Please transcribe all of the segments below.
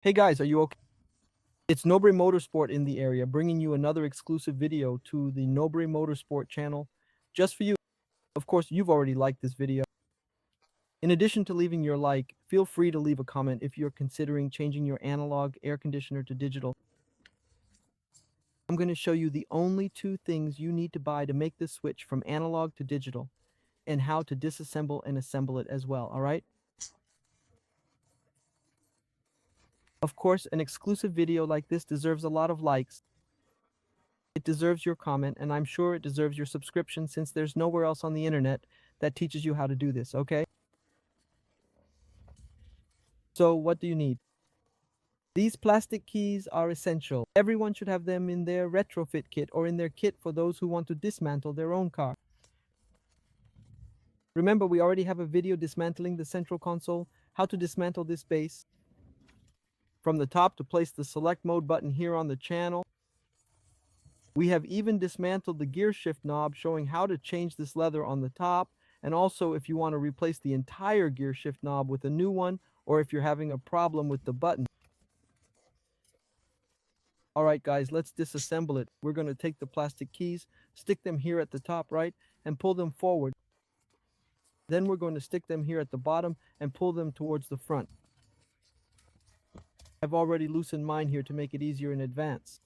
Hey guys, are you okay? It's Nobre Motorsport in the area, bringing you another exclusive video to the Nobre Motorsport channel, just for you. Of course, you've already liked this video. In addition to leaving your like, feel free to leave a comment if you're considering changing your analog air conditioner to digital. I'm going to show you the only two things you need to buy to make this switch from analog to digital, and how to disassemble and assemble it as well, alright? Of course, an exclusive video like this deserves a lot of likes. It deserves your comment, and I'm sure it deserves your subscription since there's nowhere else on the internet that teaches you how to do this, okay? So what do you need? These plastic keys are essential. Everyone should have them in their retrofit kit or in their kit for those who want to dismantle their own car. Remember, we already have a video dismantling the central console, how to dismantle this base. From the top to place the select mode button here on the channel. We have even dismantled the gear shift knob, showing how to change this leather on the top, and also if you want to replace the entire gear shift knob with a new one, or if you're having a problem with the button. Alright guys, let's disassemble it. We're going to take the plastic keys, stick them here at the top right, and pull them forward. Then we're going to stick them here at the bottom and pull them towards the front. I've already loosened mine here to make it easier in advance.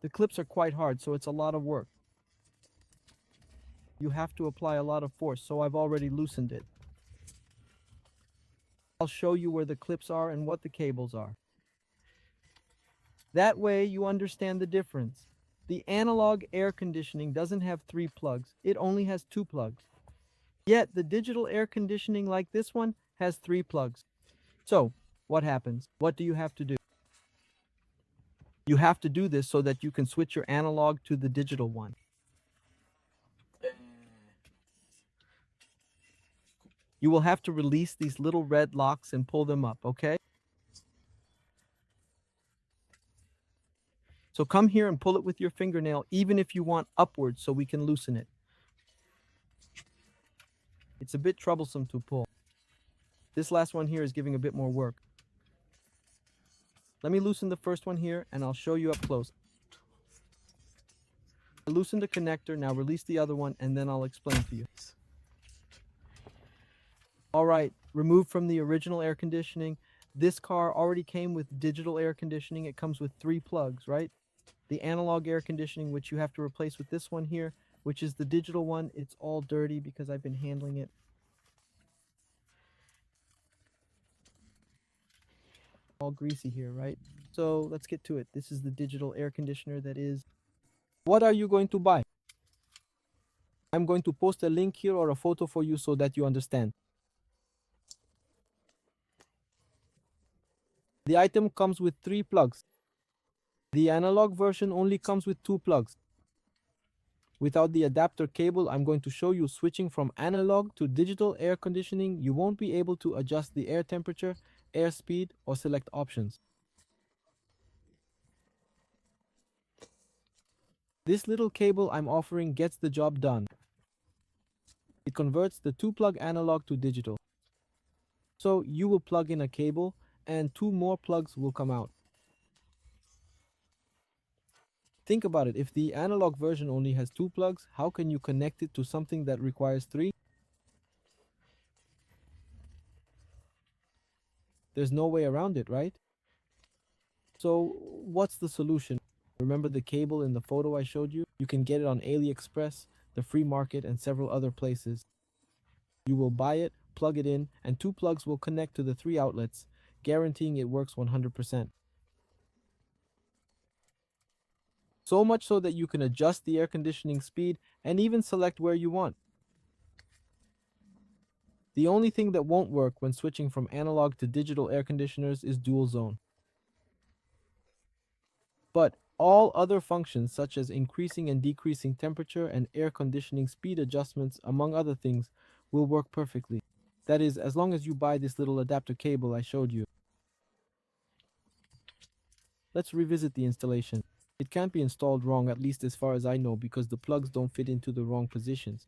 The clips are quite hard, so it's a lot of work. You have to apply a lot of force, so I've already loosened it. I'll show you where the clips are and what the cables are. That way you understand the difference. The analog air conditioning doesn't have 3 plugs, it only has 2 plugs. Yet the digital air conditioning like this one has 3 plugs. So, what happens? What do you have to do? You have to do this so that you can switch your analog to the digital one. You will have to release these little red locks and pull them up, okay? So come here and pull it with your fingernail, even if you want upwards, so we can loosen it. It's a bit troublesome to pull. This last one here is giving a bit more work. Let me loosen the first one here, and I'll show you up close. I loosened the connector, now release the other one, and then I'll explain to you. Alright, removed from the original air conditioning. This car already came with digital air conditioning. It comes with 3 plugs, right? The analog air conditioning, which you have to replace with this one here, which is the digital one. It's all dirty because I've been handling it. All greasy here, right? So let's get to it. This is the digital air conditioner that is. What are you going to buy? I'm going to post a link here or a photo for you so that you understand. The item comes with 3 plugs. The analog version only comes with 2 plugs. Without the adapter cable, I'm going to show you switching from analog to digital air conditioning. You won't be able to adjust the air temperature, air speed, or select options. This little cable I'm offering gets the job done. It converts the 2-plug analog to digital. So you will plug in a cable and 2 more plugs will come out. Think about it, if the analog version only has 2 plugs, how can you connect it to something that requires 3? There's no way around it, right? So what's the solution? Remember the cable in the photo I showed you? You can get it on AliExpress, the free market, and several other places. You will buy it, plug it in, and 2 plugs will connect to the 3 outlets, guaranteeing it works 100%. So much so that you can adjust the air conditioning speed and even select where you want. The only thing that won't work when switching from analog to digital air conditioners is dual zone. But all other functions such as increasing and decreasing temperature and air conditioning speed adjustments, among other things, will work perfectly. That is, as long as you buy this little adapter cable I showed you. Let's revisit the installation. It can't be installed wrong, at least as far as I know, because the plugs don't fit into the wrong positions.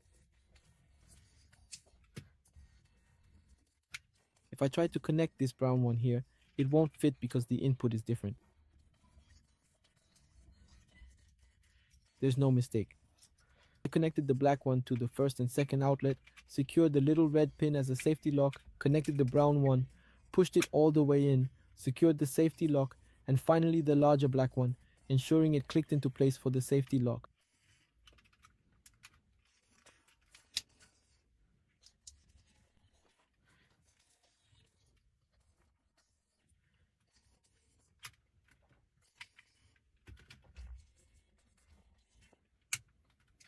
If I try to connect this brown one here, it won't fit because the input is different. There's no mistake. I connected the black one to the first and second outlet, secured the little red pin as a safety lock, connected the brown one, pushed it all the way in, secured the safety lock, and finally the larger black one, ensuring it clicked into place for the safety lock.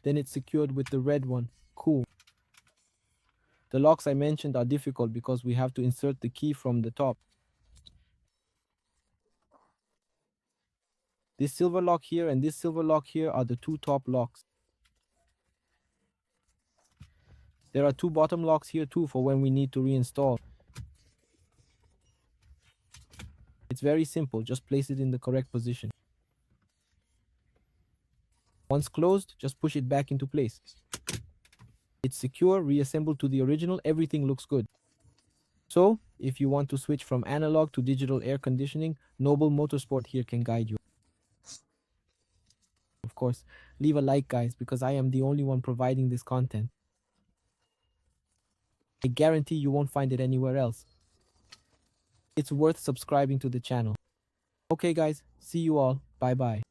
Then it's secured with the red one. Cool. The locks I mentioned are difficult because we have to insert the key from the top. This silver lock here and this silver lock here are the two top locks. There are two bottom locks here too for when we need to reinstall. It's very simple, just place it in the correct position. Once closed, just push it back into place. It's secure, reassembled to the original, everything looks good. So, if you want to switch from analog to digital air conditioning, Noble Motorsport here can guide you. Of course, leave a like guys because I am the only one providing this content. I guarantee you won't find it anywhere else. It's worth subscribing to the channel. Okay guys, see you all, bye bye.